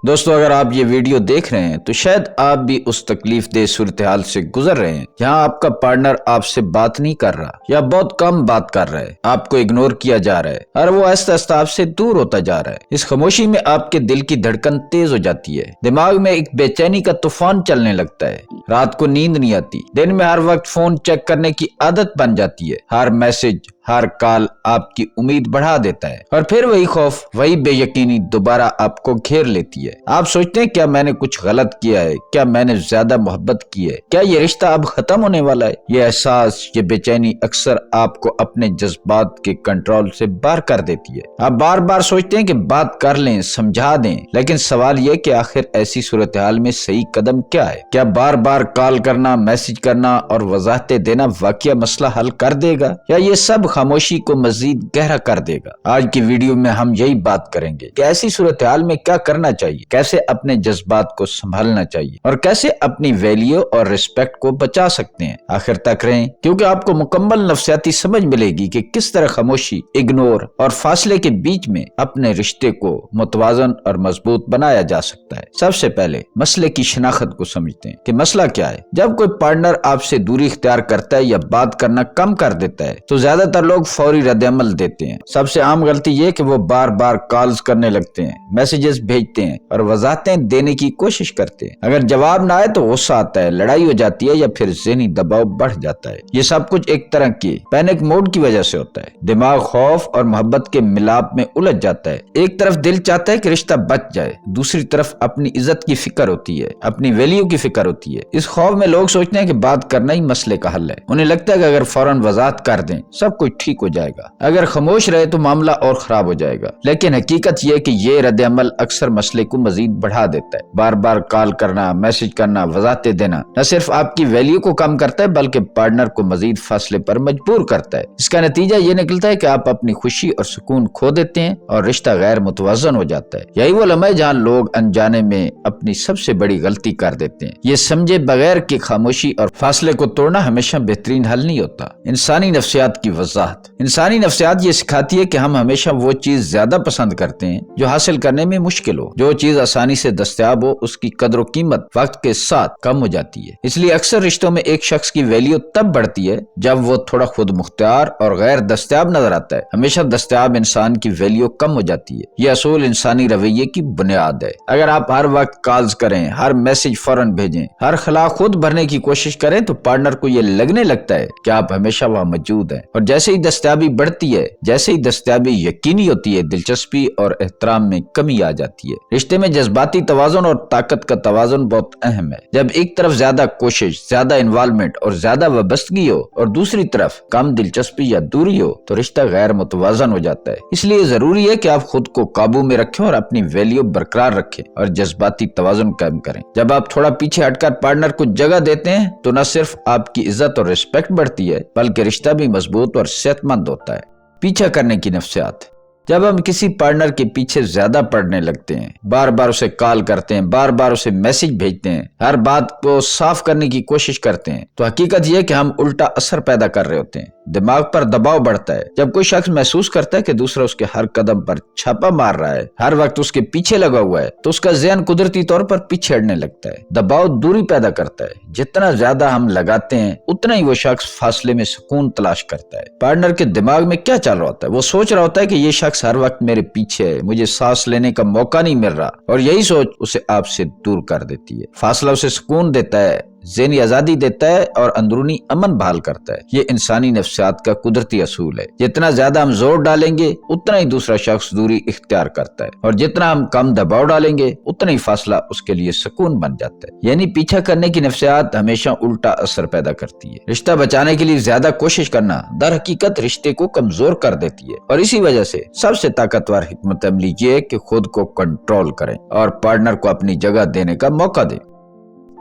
دوستو اگر آپ یہ ویڈیو دیکھ رہے ہیں تو شاید آپ بھی اس تکلیف دہ صورتحال سے گزر رہے ہیں جہاں آپ کا پارٹنر آپ سے بات نہیں کر رہا یا بہت کم بات کر رہا ہے، آپ کو اگنور کیا جا رہا ہے اور وہ آہستہ آہستہ آپ سے دور ہوتا جا رہا ہے۔ اس خاموشی میں آپ کے دل کی دھڑکن تیز ہو جاتی ہے، دماغ میں ایک بے چینی کا طوفان چلنے لگتا ہے، رات کو نیند نہیں آتی، دن میں ہر وقت فون چیک کرنے کی عادت بن جاتی ہے، ہر میسج ہر کال آپ کی امید بڑھا دیتا ہے، اور پھر وہی خوف وہی بے یقینی دوبارہ آپ کو گھیر لیتی ہے۔ آپ سوچتے ہیں کیا میں نے کچھ غلط کیا ہے، کیا میں نے زیادہ محبت کی ہے، کیا یہ رشتہ اب ختم ہونے والا ہے؟ یہ احساس، یہ بے چینی اکثر آپ کو اپنے جذبات کے کنٹرول سے باہر کر دیتی ہے۔ آپ بار بار سوچتے ہیں کہ بات کر لیں، سمجھا دیں، لیکن سوال یہ کہ آخر ایسی صورتحال میں صحیح قدم کیا ہے؟ کیا بار بار کال کرنا، میسج کرنا اور وضاحتیں دینا واقعہ مسئلہ حل کر دے گا، یا یہ سب خاموشی کو مزید گہرا کر دے گا؟ آج کی ویڈیو میں ہم یہی بات کریں گے کہ ایسی صورتحال میں کیا کرنا چاہیے، کیسے اپنے جذبات کو سنبھالنا چاہیے اور کیسے اپنی ویلیو اور ریسپیکٹ کو بچا سکتے ہیں۔ آخر تک رہیں کیونکہ آپ کو مکمل نفسیاتی سمجھ ملے گی کہ کس طرح خاموشی، اگنور اور فاصلے کے بیچ میں اپنے رشتے کو متوازن اور مضبوط بنایا جا سکتا ہے۔ سب سے پہلے مسئلے کی شناخت کو سمجھتے ہیں کہ مسئلہ کیا ہے۔ جب کوئی پارٹنر آپ سے دوری اختیار کرتا ہے یا بات کرنا کم کر دیتا ہے تو زیادہ تر لوگ فوری رد عمل دیتے ہیں۔ سب سے عام غلطی یہ کہ وہ بار بار کالز کرنے لگتے ہیں، میسیجز بھیجتے ہیں اور وضاحتیں دینے کی کوشش کرتے ہیں۔ اگر جواب نہ آئے تو غصہ آتا ہے، لڑائی ہو جاتی ہے یا پھر ذہنی دباؤ بڑھ جاتا ہے۔ یہ سب کچھ ایک طرح کی پینک موڈ کی وجہ سے ہوتا ہے۔ دماغ خوف اور محبت کے ملاپ میں الجھ جاتا ہے۔ ایک طرف دل چاہتا ہے کہ رشتہ بچ جائے، دوسری طرف اپنی عزت کی فکر ہوتی ہے، اپنی ویلیو کی فکر ہوتی ہے۔ اس خوف میں لوگ سوچتے ہیں کہ بات کرنا ہی مسئلے کا حل ہے۔ انہیں لگتا ہے کہ اگر فوراً وضاحت کر دیں سب کچھ ٹھیک ہو جائے گا، اگر خاموش رہے تو معاملہ اور خراب ہو جائے گا۔ لیکن حقیقت یہ کہ یہ رد عمل اکثر مسئلے کو مزید بڑھا دیتا ہے۔ بار بار کال کرنا، میسج کرنا، وضاحتیں دینا نہ صرف آپ کی ویلیو کو کم کرتا ہے بلکہ پارٹنر کو مزید فاصلے پر مجبور کرتا ہے۔ اس کا نتیجہ یہ نکلتا ہے کہ آپ اپنی خوشی اور سکون کھو دیتے ہیں اور رشتہ غیر متوازن ہو جاتا ہے۔ یہی وہ لمحہ جہاں لوگ انجانے میں اپنی سب سے بڑی غلطی کر دیتے ہیں، یہ سمجھے بغیر کہ خاموشی اور فاصلے کو توڑنا ہمیشہ بہترین حل نہیں ہوتا۔ انسانی نفسیات کی وضاحت۔ انسانی نفسیات یہ سکھاتی ہے کہ ہم ہمیشہ وہ چیز زیادہ پسند کرتے ہیں جو حاصل کرنے میں مشکل ہو۔ جو چیز آسانی سے دستیاب ہو اس کی قدر و قیمت وقت کے ساتھ کم ہو جاتی ہے۔ اس لیے اکثر رشتوں میں ایک شخص کی ویلیو تب بڑھتی ہے جب وہ تھوڑا خود مختار اور غیر دستیاب نظر آتا ہے۔ ہمیشہ دستیاب انسان کی ویلیو کم ہو جاتی ہے۔ یہ اصول انسانی رویے کی بنیاد ہے۔ اگر آپ ہر وقت کالز کریں، ہر میسج فوراً بھیجیں، ہر خلا خود بھرنے کی کوشش کریں تو پارٹنر کو یہ لگنے لگتا ہے کہ آپ ہمیشہ وہاں موجود ہیں، اور جیسے ہی دستیابی بڑھتی ہے، جیسے ہی دستیابی یقینی ہوتی ہے، دلچسپی اور احترام میں کمی آ جاتی ہے۔ رشتے میں جذباتی توازن اور طاقت کا توازن بہت اہم ہے۔ جب ایک طرف زیادہ کوشش، زیادہ انوالومنٹ اور زیادہ وابستگی ہو اور دوسری طرف کم دلچسپی یا دوری ہو تو رشتہ غیر متوازن ہو جاتا ہے۔ اس لیے ضروری ہے کہ آپ خود کو قابو میں رکھیں اور اپنی ویلیو برقرار رکھیں اور جذباتی توازن قائم کریں۔ جب آپ تھوڑا پیچھے ہٹ کر پارٹنر کو جگہ دیتے ہیں تو نہ صرف آپ کی عزت اور رسپیکٹ بڑھتی ہے بلکہ رشتہ بھی مضبوط اور صحت مند ہوتا ہے۔ پیچھا کرنے کی نفسیات۔ جب ہم کسی پارٹنر کے پیچھے زیادہ پڑنے لگتے ہیں، بار بار اسے کال کرتے ہیں، بار بار اسے میسج بھیجتے ہیں، ہر بات کو صاف کرنے کی کوشش کرتے ہیں تو حقیقت یہ کہ ہم الٹا اثر پیدا کر رہے ہوتے ہیں۔ دماغ پر دباؤ بڑھتا ہے۔ جب کوئی شخص محسوس کرتا ہے کہ دوسرا اس کے ہر قدم پر چھاپا مار رہا ہے، ہر وقت اس کے پیچھے لگا ہوا ہے، تو اس کا ذہن قدرتی طور پر پیچھے ہٹنے لگتا ہے۔ دباؤ دوری پیدا کرتا ہے۔ جتنا زیادہ ہم لگاتے ہیں اتنا ہی وہ شخص فاصلے میں سکون تلاش کرتا ہے۔ پارٹنر کے دماغ میں کیا چل رہا ہوتا ہے؟ وہ سوچ رہا ہوتا ہے کہ یہ شخص ہر وقت میرے پیچھے ہے، مجھے سانس لینے کا موقع نہیں مل رہا، اور یہی سوچ اسے آپ سے دور کر دیتی ہے۔ فاصلہ اسے سکون دیتا ہے، ذہنی آزادی دیتا ہے اور اندرونی امن بحال کرتا ہے۔ یہ انسانی نفسیات کا قدرتی اصول ہے۔ جتنا زیادہ ہم زور ڈالیں گے اتنا ہی دوسرا شخص دوری اختیار کرتا ہے، اور جتنا ہم کم دباؤ ڈالیں گے اتنا ہی فاصلہ اس کے لیے سکون بن جاتا ہے۔ یعنی پیچھا کرنے کی نفسیات ہمیشہ الٹا اثر پیدا کرتی ہے۔ رشتہ بچانے کے لیے زیادہ کوشش کرنا در حقیقت رشتے کو کمزور کر دیتی ہے، اور اسی وجہ سے سب سے طاقتور حکمت عملی یہ ہے کہ خود کو کنٹرول کریں اور پارٹنر کو اپنی جگہ دینے کا موقع دیں۔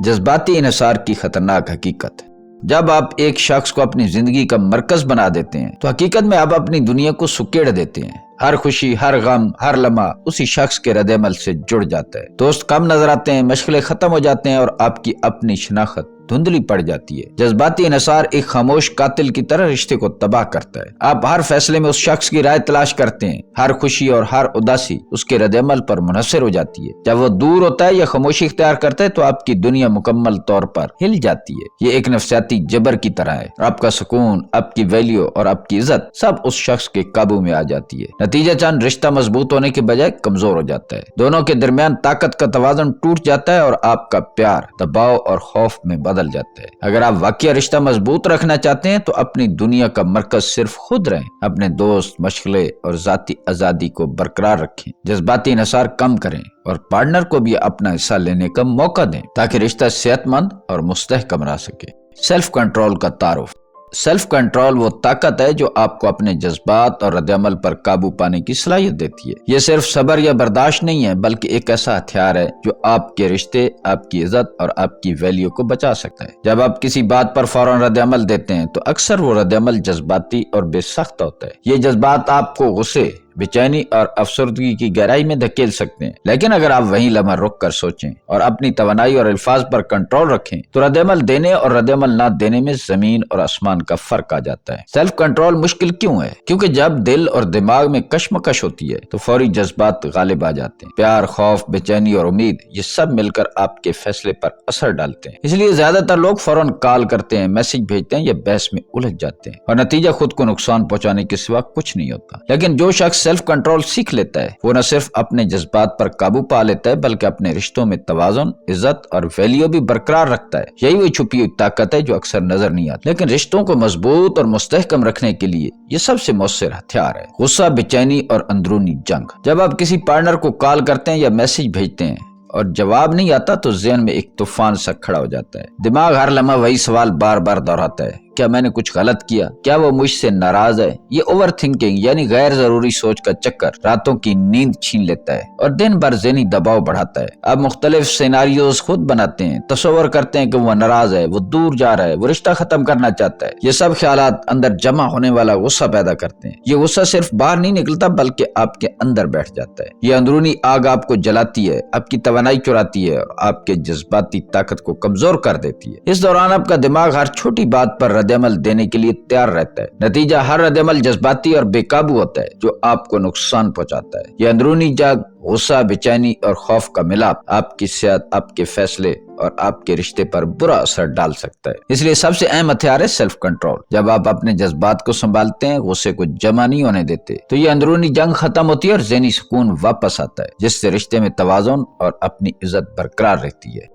جذباتی انحصار کی خطرناک حقیقت۔ جب آپ ایک شخص کو اپنی زندگی کا مرکز بنا دیتے ہیں تو حقیقت میں آپ اپنی دنیا کو سکیڑ دیتے ہیں۔ ہر خوشی، ہر غم، ہر لمحہ اسی شخص کے رد عمل سے جڑ جاتا ہے۔ دوست کم نظر آتے ہیں، مشغلے ختم ہو جاتے ہیں اور آپ کی اپنی شناخت دھندلی پڑ جاتی ہے۔ جذباتی انحصار ایک خاموش قاتل کی طرح رشتے کو تباہ کرتا ہے۔ آپ ہر فیصلے میں اس شخص کی رائے تلاش کرتے ہیں، ہر خوشی اور ہر اداسی اس کے رد عمل پر منحصر ہو جاتی ہے۔ جب وہ دور ہوتا ہے یا خاموشی اختیار کرتا ہے تو آپ کی دنیا مکمل طور پر ہل جاتی ہے۔ یہ ایک نفسیاتی جبر کی طرح ہے۔ آپ کا سکون، آپ کی ویلیو اور آپ کی عزت سب اس شخص کے قابو میں آ جاتی ہے۔ نتیجہ چند رشتہ مضبوط ہونے کے بجائے کمزور ہو جاتا ہے۔ دونوں کے درمیان طاقت کا توازن ٹوٹ جاتا ہے اور آپ کا پیار دباؤ اور خوف میں بدل جاتا ہے۔ اگر آپ واقعی رشتہ مضبوط رکھنا چاہتے ہیں تو اپنی دنیا کا مرکز صرف خود رہیں، اپنے دوست، مشغلے اور ذاتی آزادی کو برقرار رکھیں، جذباتی انحصار کم کریں اور پارٹنر کو بھی اپنا حصہ لینے کا موقع دیں تاکہ رشتہ صحت مند اور مستحکم رہ سکے۔ سیلف کنٹرول کا تعارف۔ سیلف کنٹرول وہ طاقت ہے جو آپ کو اپنے جذبات اور رد عمل پر قابو پانے کی صلاحیت دیتی ہے۔ یہ صرف صبر یا برداشت نہیں ہے، بلکہ ایک ایسا ہتھیار ہے جو آپ کے رشتے، آپ کی عزت اور آپ کی ویلیو کو بچا سکتا ہے۔ جب آپ کسی بات پر فوراً رد عمل دیتے ہیں تو اکثر وہ رد عمل جذباتی اور بے سخت ہوتا ہے۔ یہ جذبات آپ کو غصے، بے چینی اور افسردگی کی گہرائی میں دھکیل سکتے ہیں، لیکن اگر آپ وہیں لمحہ رک کر سوچیں اور اپنی توانائی اور الفاظ پر کنٹرول رکھیں تو رد عمل دینے اور رد عمل نہ دینے میں زمین اور آسمان کا فرق آ جاتا ہے۔ سیلف کنٹرول مشکل کیوں ہے؟ کیونکہ جب دل اور دماغ میں کشمکش ہوتی ہے تو فوری جذبات غالب آ جاتے ہیں۔ پیار، خوف، بے چینی اور امید، یہ سب مل کر آپ کے فیصلے پر اثر ڈالتے ہیں۔ اس لیے زیادہ تر لوگ فوراً کال کرتے ہیں، میسج بھیجتے ہیں یا بحث میں الجھ جاتے ہیں، اور نتیجہ خود کو نقصان پہنچانے کے سوا کچھ نہیں ہوتا۔ لیکن جو شخص سیلف کنٹرول سیکھ لیتا ہے وہ نہ صرف اپنے جذبات پر قابو پا لیتا ہے بلکہ اپنے رشتوں میں توازن، عزت اور ویلیو بھی برقرار رکھتا ہے۔ یہی وہ چھپی ہوئی طاقت ہے جو اکثر نظر نہیں آتی، لیکن رشتوں کو مضبوط اور مستحکم رکھنے کے لیے یہ سب سے مؤثر ہتھیار ہے۔ غصہ، بے چینی اور اندرونی جنگ۔ جب آپ کسی پارٹنر کو کال کرتے ہیں یا میسج بھیجتے ہیں اور جواب نہیں آتا تو ذہن میں ایک طوفان سا کھڑا ہو جاتا ہے۔ دماغ ہر لمحہ وہی سوال بار بار دہراتا ہے، کیا میں نے کچھ غلط کیا؟ کیا وہ مجھ سے ناراض ہے؟ یہ اوور تھنکنگ یعنی غیر ضروری سوچ کا چکر راتوں کی نیند چھین لیتا ہے اور دن بھر ذہنی دباؤ بڑھاتا ہے۔ آپ مختلف سیناریوز خود بناتے ہیں، تصور کرتے ہیں کہ وہ ناراض ہے، وہ دور جا رہا ہے، وہ رشتہ ختم کرنا چاہتا ہے۔ یہ سب خیالات اندر جمع ہونے والا غصہ پیدا کرتے ہیں۔ یہ غصہ صرف باہر نہیں نکلتا بلکہ آپ کے اندر بیٹھ جاتا ہے۔ یہ اندرونی آگ آپ کو جلاتی ہے، آپ کی توانائی چراتی ہے اور آپ کے جذباتی طاقت کو کمزور کر دیتی ہے۔ اس دوران آپ کا دماغ ہر چھوٹی بات پر رد عمل دینے کے لیے تیار رہتا ہے۔ نتیجہ ہر رد عمل جذباتی اور بے قابو ہوتا ہے جو آپ کو نقصان پہنچاتا ہے۔ یہ اندرونی جنگ، غصہ، بے چینی اور خوف کا ملاپ آپ کی صحت، آپ کے فیصلے اور آپ کے رشتے پر برا اثر ڈال سکتا ہے۔ اس لیے سب سے اہم ہتھیار ہے سیلف کنٹرول۔ جب آپ اپنے جذبات کو سنبھالتے ہیں، غصے کو جمع نہیں ہونے دیتے، تو یہ اندرونی جنگ ختم ہوتی ہے اور ذہنی سکون واپس آتا ہے، جس سے رشتے میں توازن اور اپنی عزت برقرار رہتی ہے۔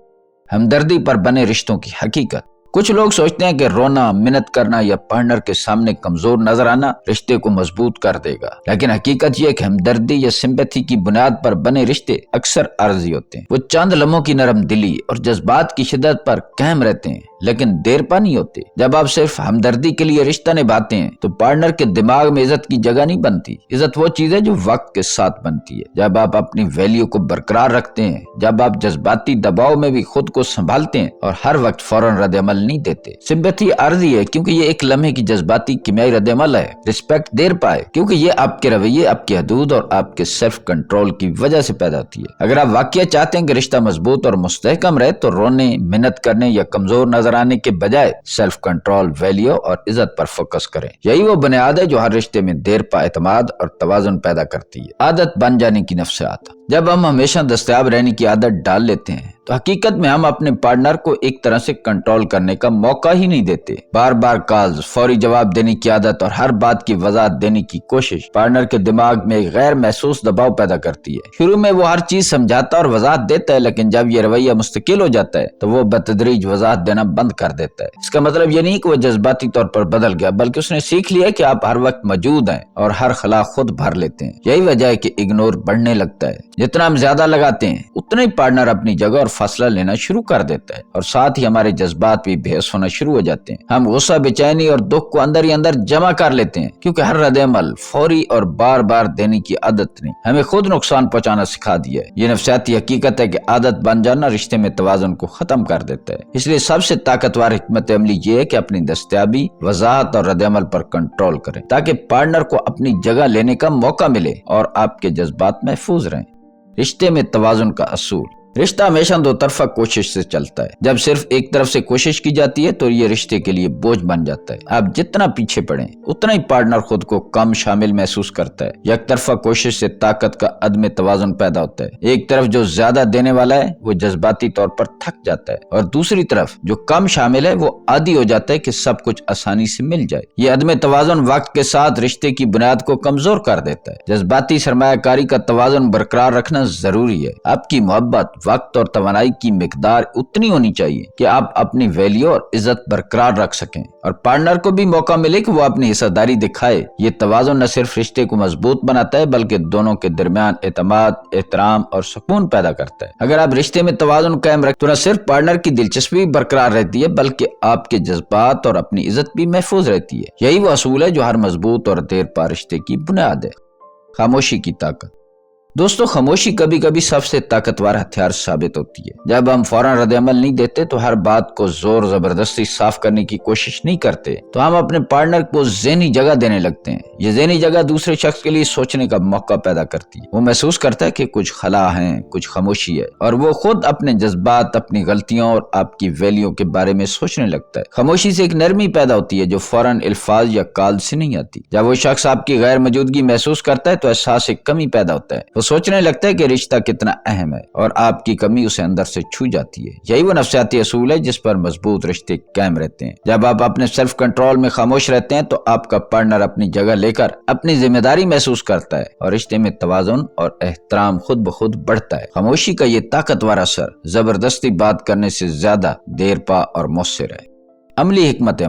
ہمدردی پر بنے رشتوں کی حقیقت۔ کچھ لوگ سوچتے ہیں کہ رونا، منت کرنا یا پارٹنر کے سامنے کمزور نظر آنا رشتے کو مضبوط کر دے گا، لیکن حقیقت یہ ہے کہ ہمدردی یا سمپیتھی کی بنیاد پر بنے رشتے اکثر عارضی ہوتے ہیں۔ وہ چند لمحوں کی نرم دلی اور جذبات کی شدت پر قائم رہتے ہیں لیکن دیر پا نہیں ہوتے۔ جب آپ صرف ہمدردی کے لیے رشتہ نبھاتے ہیں تو پارٹنر کے دماغ میں عزت کی جگہ نہیں بنتی۔ عزت وہ چیز ہے جو وقت کے ساتھ بنتی ہے۔ جب آپ اپنی ویلیو کو برقرار رکھتے ہیں، جب آپ جذباتی دباؤ میں بھی خود کو سنبھالتے ہیں اور ہر وقت فوراً رد عمل نہیں دیتے۔ سمپیتھی عارضی ہے کیونکہ یہ ایک لمحے کی جذباتی کیمیائی رد عمل ہے۔ رسپیکٹ دیر پائے کیونکہ یہ آپ کے رویے، آپ کی حدود اور آپ کے سیلف کنٹرول کی وجہ سے پیدا ہوتی ہے۔ اگر آپ واقعہ چاہتے ہیں کہ رشتہ مضبوط اور مستحکم رہے تو رونے، منت کرنے یا کمزور نظر آنے کے بجائے سیلف کنٹرول، ویلیو اور عزت پر فوکس کریں۔ یہی وہ بنیاد ہے جو ہر رشتے میں دیر پا اعتماد اور توازن پیدا کرتی ہے۔ عادت بن جانے کی نفسیات۔ جب ہم ہمیشہ دستیاب رہنے کی عادت ڈال لیتے ہیں تو حقیقت میں ہم اپنے پارٹنر کو ایک طرح سے کنٹرول کرنے کا موقع ہی نہیں دیتے۔ بار بار کالز، فوری جواب دینے کی عادت اور ہر بات کی وضاحت دینے کی کوشش پارٹنر کے دماغ میں ایک غیر محسوس دباؤ پیدا کرتی ہے۔ شروع میں وہ ہر چیز سمجھاتا اور وضاحت دیتا ہے، لیکن جب یہ رویہ مستقل ہو جاتا ہے تو وہ بتدریج وضاحت دینا بند کر دیتا ہے۔ اس کا مطلب یہ نہیں کہ وہ جذباتی طور پر بدل گیا، بلکہ اس نے سیکھ لیا کہ آپ ہر وقت موجود ہیں اور ہر خلا خود بھر لیتے ہیں۔ یہی وجہ ہے کہ اگنور بڑھنے لگتا ہے۔ جتنا ہم زیادہ لگاتے ہیں اتنا ہی پارٹنر اپنی جگہ اور فاصلہ لینا شروع کر دیتا ہے، اور ساتھ ہی ہمارے جذبات بھی بے حس ہونا شروع ہو جاتے ہیں۔ ہم غصہ، بے چینی اور دکھ کو اندر ہی اندر جمع کر لیتے ہیں کیونکہ ہر رد عمل فوری اور بار بار دینے کی عادت نے ہمیں خود نقصان پہنچانا سکھا دیا ہے۔ یہ نفسیاتی حقیقت ہے کہ عادت بن جانا رشتے میں توازن کو ختم کر دیتا ہے۔ اس لیے سب سے طاقتور حکمت عملی یہ ہے کہ اپنی دستیابی، وضاحت اور رد عمل پر کنٹرول کریں تاکہ پارٹنر کو اپنی جگہ لینے کا موقع ملے اور آپ کے جذبات محفوظ رہیں۔ رشتے میں توازن کا اصول۔ رشتہ ہمیشہ دو طرفہ کوشش سے چلتا ہے. جب صرف ایک طرف سے کوشش کی جاتی ہے تو یہ رشتے کے لیے بوجھ بن جاتا ہے. آپ جتنا پیچھے پڑیں اتنا ہی پارٹنر خود کو کم شامل محسوس کرتا ہے. یک طرفہ کوشش سے طاقت کا عدم توازن پیدا ہوتا ہے. ایک طرف جو زیادہ دینے والا ہے وہ جذباتی طور پر تھک جاتا ہے اور دوسری طرف جو کم شامل ہے وہ عادی ہو جاتا ہے کہ سب کچھ آسانی سے مل جائے. یہ عدم توازن وقت کے ساتھ رشتے کی بنیاد کو کمزور کر دیتا ہے. جذباتی سرمایہ کاری کا توازن برقرار رکھنا ضروری ہے. آپ کی محبت، وقت اور توانائی کی مقدار اتنی ہونی چاہیے کہ آپ اپنی ویلیو اور عزت برقرار رکھ سکیں اور پارٹنر کو بھی موقع ملے کہ وہ اپنی حصہ داری دکھائے. یہ توازن نہ صرف رشتے کو مضبوط بناتا ہے بلکہ دونوں کے درمیان اعتماد، احترام اور سکون پیدا کرتا ہے. اگر آپ رشتے میں توازن قائم رکھیں تو نہ صرف پارٹنر کی دلچسپی برقرار رہتی ہے بلکہ آپ کے جذبات اور اپنی عزت بھی محفوظ رہتی ہے. یہی وہ اصول ہے جو ہر مضبوط اور دیر پا رشتے کی بنیاد ہے. خاموشی کی طاقت. دوستو، خاموشی کبھی کبھی سب سے طاقتور ہتھیار ثابت ہوتی ہے. جب ہم فوراً رد عمل نہیں دیتے تو ہر بات کو زور زبردستی صاف کرنے کی کوشش نہیں کرتے تو ہم اپنے پارٹنر کو ذہنی جگہ دینے لگتے ہیں. یہ ذہنی جگہ دوسرے شخص کے لیے سوچنے کا موقع پیدا کرتی ہے. وہ محسوس کرتا ہے کہ کچھ خلا ہے، کچھ خاموشی ہے اور وہ خود اپنے جذبات، اپنی غلطیوں اور آپ کی ویلیو کے بارے میں سوچنے لگتا ہے. خاموشی سے ایک نرمی پیدا ہوتی ہے جو فوراً الفاظ یا کال سے نہیں آتی. جب وہ شخص آپ کی غیر موجودگی محسوس کرتا ہے تو احساس کمی پیدا ہوتا ہے. وہ سوچنے لگتا ہے کہ رشتہ کتنا اہم ہے اور آپ کی کمی اسے اندر سے چھو جاتی ہے. یہی وہ نفسیاتی اصول ہے جس پر مضبوط رشتے قائم رہتے ہیں. جب آپ اپنے سیلف کنٹرول میں خاموش رہتے ہیں تو آپ کا پارٹنر اپنی جگہ لے کر اپنی ذمہ داری محسوس کرتا ہے اور رشتے میں توازن اور احترام خود بخود بڑھتا ہے. خاموشی کا یہ طاقتور اثر زبردستی بات کرنے سے زیادہ دیر پا اور مؤثر ہے. عملی حکمت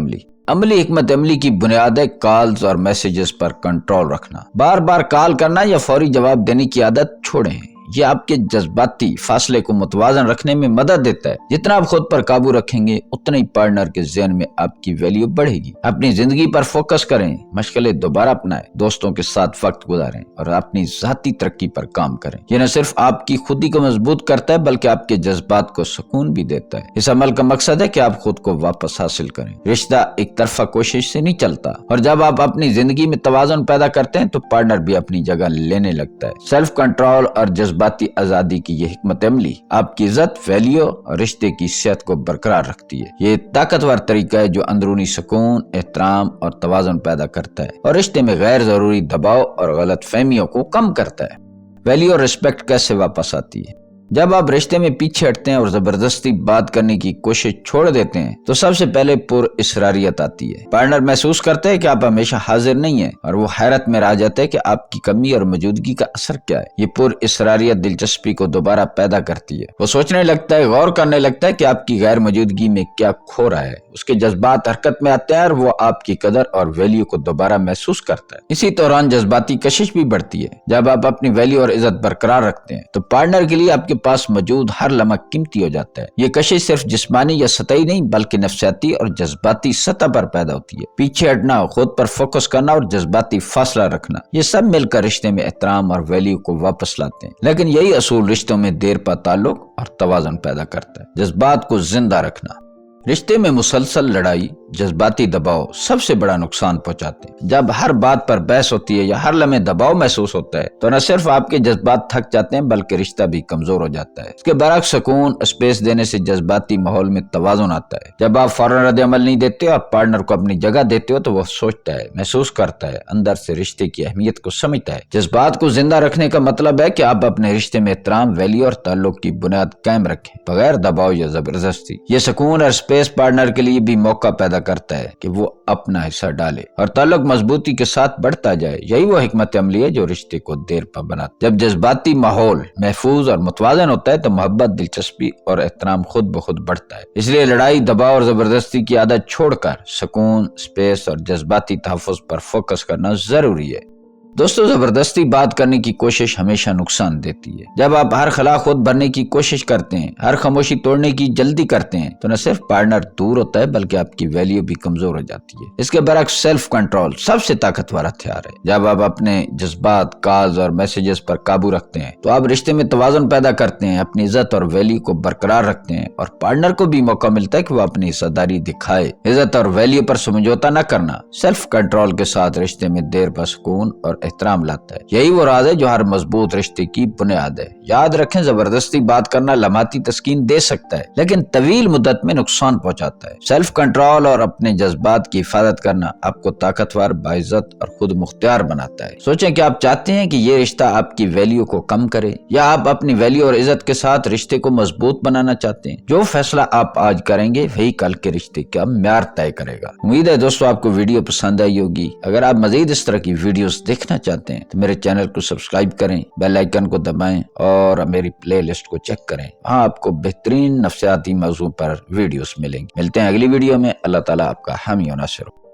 عملی کی بنیاد ہے کالز اور میسیجز پر کنٹرول رکھنا. بار بار کال کرنا یا فوری جواب دینے کی عادت چھوڑیں. یہ آپ کے جذباتی فاصلے کو متوازن رکھنے میں مدد دیتا ہے. جتنا آپ خود پر قابو رکھیں گے اتنا ہی پارٹنر کے ذہن میں آپ کی ویلیو بڑھے گی. اپنی زندگی پر فوکس کریں، مشغلے دوبارہ اپنائیں، دوستوں کے ساتھ وقت گزاریں اور اپنی ذاتی ترقی پر کام کریں. یہ نہ صرف آپ کی خودی کو مضبوط کرتا ہے بلکہ آپ کے جذبات کو سکون بھی دیتا ہے. اس عمل کا مقصد ہے کہ آپ خود کو واپس حاصل کریں. رشتہ ایک طرفہ کوشش سے نہیں چلتا اور جب آپ اپنی زندگی میں توازن پیدا کرتے ہیں تو پارٹنر بھی اپنی جگہ لینے لگتا ہے. سیلف کنٹرول اور جذباتی آزادی کی یہ حکمت عملی آپ کی عزت، ویلیو اور رشتے کی صحت کو برقرار رکھتی ہے. یہ طاقتور طریقہ ہے جو اندرونی سکون، احترام اور توازن پیدا کرتا ہے اور رشتے میں غیر ضروری دباؤ اور غلط فہمیوں کو کم کرتا ہے. ویلیو اور ریسپیکٹ کیسے واپس آتی ہے؟ جب آپ رشتے میں پیچھے ہٹتے ہیں اور زبردستی بات کرنے کی کوشش چھوڑ دیتے ہیں تو سب سے پہلے پر اصراریت آتی ہے. پارٹنر محسوس کرتے ہیں کہ آپ ہمیشہ حاضر نہیں ہیں اور وہ حیرت میں رہ جاتے ہیں کہ آپ کی کمی اور موجودگی کا اثر کیا ہے. یہ پر اصراریت دلچسپی کو دوبارہ پیدا کرتی ہے. وہ سوچنے لگتا ہے، غور کرنے لگتا ہے کہ آپ کی غیر موجودگی میں کیا کھو رہا ہے. اس کے جذبات حرکت میں آتے ہیں اور وہ آپ کی قدر اور ویلیو کو دوبارہ محسوس کرتا ہے. اسی دوران جذباتی کشش بھی بڑھتی ہے. جب آپ اپنی ویلیو اور عزت برقرار رکھتے ہیں تو پارٹنر کے لیے آپ کے پاس موجود ہر لمحہ قیمتی ہو جاتا ہے. یہ کشش صرف جسمانی یا سطحی نہیں بلکہ نفسیاتی اور جذباتی سطح پر پیدا ہوتی ہے. پیچھے ہٹنا، خود پر فوکس کرنا اور جذباتی فاصلہ رکھنا، یہ سب مل کر رشتے میں احترام اور ویلیو کو واپس لاتے ہیں. لیکن یہی اصول رشتوں میں دیر پا تعلق اور توازن پیدا کرتا ہے. جذبات کو زندہ رکھنا. رشتے میں مسلسل لڑائی، جذباتی دباؤ سب سے بڑا نقصان پہنچاتے ہیں. جب ہر بات پر بحث ہوتی ہے یا ہر لمحے دباؤ محسوس ہوتا ہے تو نہ صرف آپ کے جذبات تھک جاتے ہیں بلکہ رشتہ بھی کمزور ہو جاتا ہے. اس کے برعکس سکون، اسپیس دینے سے جذباتی ماحول میں توازن آتا ہے. جب آپ فوراً رد عمل نہیں دیتے اور پارٹنر کو اپنی جگہ دیتے ہو تو وہ سوچتا ہے، محسوس کرتا ہے، اندر سے رشتے کی اہمیت کو سمجھتا ہے. جذبات کو زندہ رکھنے کا مطلب ہے کہ آپ اپنے رشتے میں احترام، ویلیو اور تعلق کی بنیاد قائم رکھیں بغیر دباؤ یا زبردستی. یہ سکون اور اسپیس پارٹنر کے لیے بھی موقع پیدا کرتا ہے کہ وہ اپنا حصہ ڈالے اور تعلق مضبوطی کے ساتھ بڑھتا جائے. یہی وہ حکمت عملی ہے جو رشتے کو دیر پا بناتا ہے. جب جذباتی ماحول محفوظ اور متوازن ہوتا ہے تو محبت، دلچسپی اور احترام خود بخود بڑھتا ہے. اس لیے لڑائی، دباؤ اور زبردستی کی عادت چھوڑ کر سکون، اسپیس اور جذباتی تحفظ پر فوکس کرنا ضروری ہے. دوستو، زبردستی بات کرنے کی کوشش ہمیشہ نقصان دیتی ہے. جب آپ ہر خلا خود بھرنے کی کوشش کرتے ہیں، ہر خاموشی توڑنے کی جلدی کرتے ہیں تو نہ صرف پارٹنر دور ہوتا ہے بلکہ آپ کی ویلیو بھی کمزور ہو جاتی ہے. اس کے برعکس سیلف کنٹرول سب سے طاقتور ہتھیار ہے. جب آپ اپنے جذبات، کالز اور میسیجز پر قابو رکھتے ہیں تو آپ رشتے میں توازن پیدا کرتے ہیں، اپنی عزت اور ویلیو کو برقرار رکھتے ہیں اور پارٹنر کو بھی موقع ملتا ہے کہ وہ اپنی حصہ داری دکھائے. عزت اور ویلیو پر سمجھوتا نہ کرنا، سیلف کنٹرول کے ساتھ رشتے میں دیر پا سکون اور احترام لاتا ہے۔ یہی وہ راز ہے جو ہر مضبوط رشتے کی بنیاد ہے۔ یاد رکھیں، زبردستی بات کرنا لمحاتی تسکین دے سکتا ہے لیکن طویل مدت میں نقصان پہنچاتا ہے۔ سیلف کنٹرول اور اپنے جذبات کی حفاظت کرنا آپ کو طاقتور، باعزت اور خود مختار بناتا ہے۔ سوچیں کہ آپ چاہتے ہیں کہ یہ رشتہ آپ کی ویلیو کو کم کرے یا آپ اپنی ویلیو اور عزت کے ساتھ رشتے کو مضبوط بنانا چاہتے ہیں۔ جو فیصلہ آپ آج کریں گے وہی کل کے رشتے کا معیار طے کرے گا۔ امید ہے دوستو آپ کو ویڈیو پسند آئی ہوگی۔ اگر آپ مزید اس طرح کی ویڈیوز دیکھنا چاہتے ہیں تو میرے چینل کو سبسکرائب کریں، بیل آئیکن کو دبائیں اور میری پلے لسٹ کو چیک کریں۔ وہاں آپ کو بہترین نفسیاتی موضوع پر ویڈیوز ملیں گے۔ ملتے ہیں اگلی ویڈیو میں۔ اللہ تعالیٰ آپ کا حامی و ناصر ہو۔